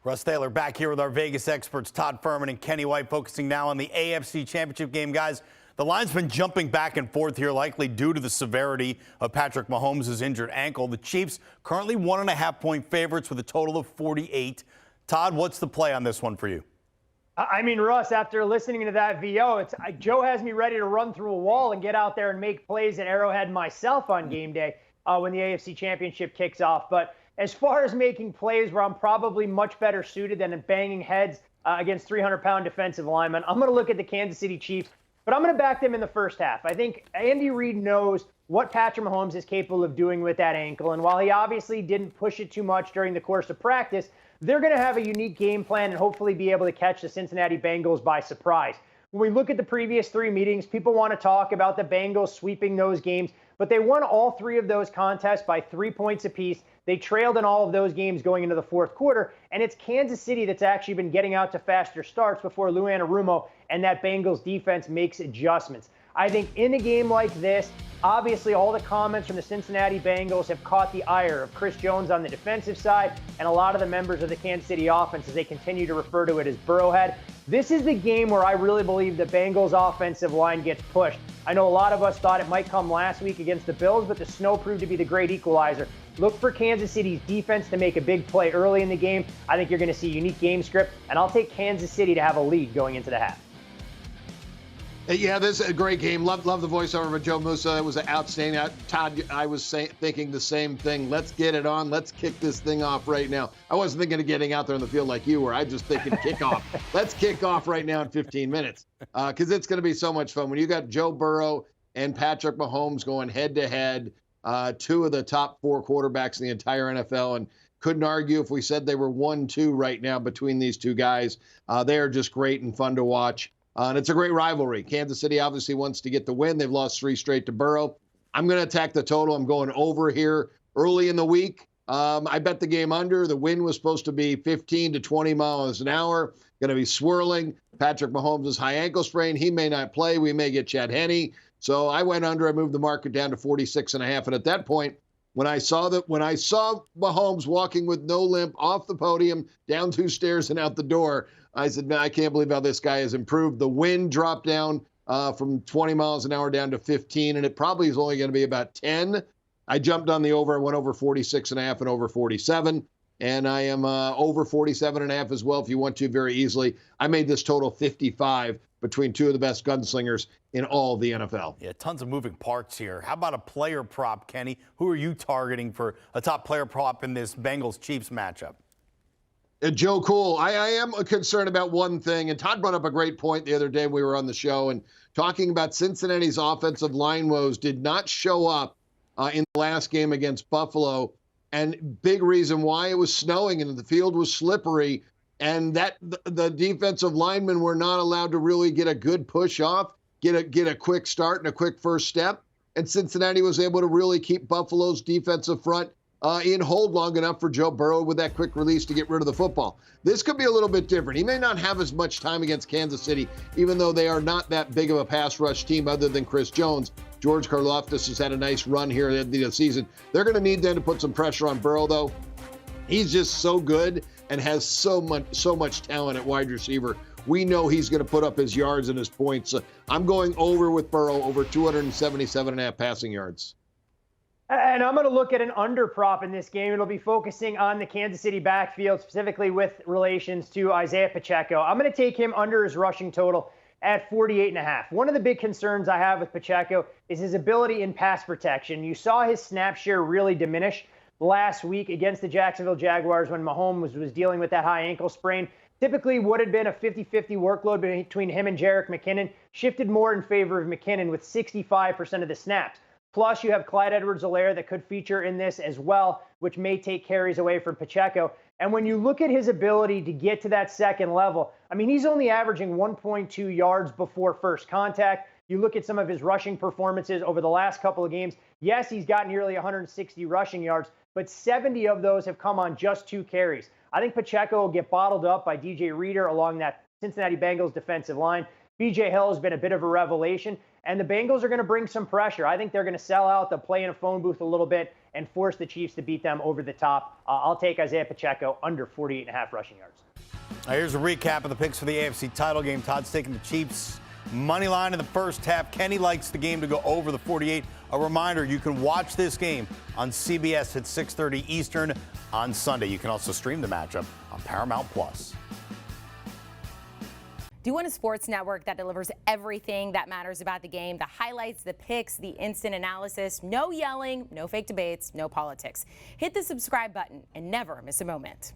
Russ Taylor back here with our Vegas experts, Todd Fuhrman and Kenny White, focusing now on the AFC Championship game. Guys, the line's been jumping back and forth here, likely due to the severity of Patrick Mahomes' injured ankle. The Chiefs currently 1.5-point favorites with a total of 48. Todd, what's the play on this one for you? I mean, Russ, after listening to that VO, Joe has me ready to run through a wall and get out there and make plays at Arrowhead myself on game day when the AFC Championship kicks off. But as far as making plays where I'm probably much better suited than banging heads against 300-pound defensive linemen, I'm going to look at the Kansas City Chiefs, but I'm going to back them in the first half. I think Andy Reid knows what Patrick Mahomes is capable of doing with that ankle, and while he obviously didn't push it too much during the course of practice, they're going to have a unique game plan and hopefully be able to catch the Cincinnati Bengals by surprise. When we look at the previous three meetings, people want to talk about the Bengals sweeping those games, but they won all three of those contests by 3 points apiece. They trailed in all of those games going into the fourth quarter, and it's Kansas City that's actually been getting out to faster starts before Lou Anarumo and that Bengals defense makes adjustments. I think in a game like this, obviously all the comments from the Cincinnati Bengals have caught the ire of Chris Jones on the defensive side and a lot of the members of the Kansas City offense as they continue to refer to it as Burrowhead. This is the game where I really believe the Bengals offensive line gets pushed. I know a lot of us thought it might come last week against the Bills, but the snow proved to be the great equalizer. Look for Kansas City's defense to make a big play early in the game. I think you're going to see a unique game script, and I'll take Kansas City to have a lead going into the half. Yeah, this is a great game. Love the voiceover of Joe Musa. It was outstanding. Todd, I was thinking the same thing. Let's get it on. Let's kick this thing off right now. I wasn't thinking of getting out there on the field like you were. I was just thinking kickoff. Let's kick off right now in 15 minutes because it's going to be so much fun. When you got Joe Burrow and Patrick Mahomes going head-to-head, two of the top four quarterbacks in the entire NFL, and couldn't argue if we said they were 1-2 right now between these two guys. They are just great and fun to watch. And it's a great rivalry. Kansas City obviously wants to get the win. They've lost 3 straight to Burrow. I'm going to attack the total. I'm going over here early in the week. I bet the game under. The wind was supposed to be 15 to 20 miles an hour. Going to be swirling. Patrick Mahomes' high ankle sprain. He may not play. We may get Chad Henne. So I went under. I moved the market down to 46.5. And at that point, when I saw Mahomes walking with no limp off the podium, down 2 stairs and out the door, I said, man, I can't believe how this guy has improved. The wind dropped down from 20 miles an hour down to 15, and it probably is only going to be about 10. I jumped on the over. I went over 46.5 and over 47, and I am over 47.5 as well if you want to very easily. I made this total 55 between two of the best gunslingers in all the NFL. Yeah, tons of moving parts here. How about a player prop, Kenny? Who are you targeting for a top player prop in this Bengals-Chiefs matchup? Joe Cool, I am concerned about one thing, and Todd brought up a great point the other day we were on the show, and talking about Cincinnati's offensive line woes did not show up in the last game against Buffalo, and big reason why it was snowing and the field was slippery, and that the defensive linemen were not allowed to really get a good push off, get a quick start and a quick first step, and Cincinnati was able to really keep Buffalo's defensive front in hold long enough for Joe Burrow with that quick release to get rid of the football. This could be a little bit different. He may not have as much time against Kansas City, even though they are not that big of a pass rush team other than Chris Jones. George Karlaftis has had a nice run here at the end of the season. They're going to need them to put some pressure on Burrow, though. He's just so good and has so much talent at wide receiver. We know he's going to put up his yards and his points. I'm going over with Burrow, over 277.5 passing yards. And I'm going to look at an under prop in this game. It'll be focusing on the Kansas City backfield, specifically with relations to Isaiah Pacheco. I'm going to take him under his rushing total at 48.5. One of the big concerns I have with Pacheco is his ability in pass protection. You saw his snap share really diminish last week against the Jacksonville Jaguars when Mahomes was dealing with that high ankle sprain. Typically would have been a 50-50 workload between him and Jerick McKinnon, shifted more in favor of McKinnon with 65% of the snaps. Plus, you have Clyde Edwards-Helaire that could feature in this as well, which may take carries away from Pacheco. And when you look at his ability to get to that second level, I mean, he's only averaging 1.2 yards before first contact. You look at some of his rushing performances over the last couple of games. Yes, he's got nearly 160 rushing yards, but 70 of those have come on just 2 carries. I think Pacheco will get bottled up by DJ Reader along that Cincinnati Bengals defensive line. B.J. Hill has been a bit of a revelation, and the Bengals are going to bring some pressure. I think they're going to sell out. They'll play in a phone booth a little bit and force the Chiefs to beat them over the top. I'll take Isaiah Pacheco under 48.5 rushing yards. Here's a recap of the picks for the AFC title game. Todd's taking the Chiefs money line in the first half. Kenny likes the game to go over the 48. A reminder, you can watch this game on CBS at 6:30 Eastern on Sunday. You can also stream the matchup on Paramount Plus. Do you want a sports network that delivers everything that matters about the game? The highlights, the picks, the instant analysis, no yelling, no fake debates, no politics. Hit the subscribe button and never miss a moment.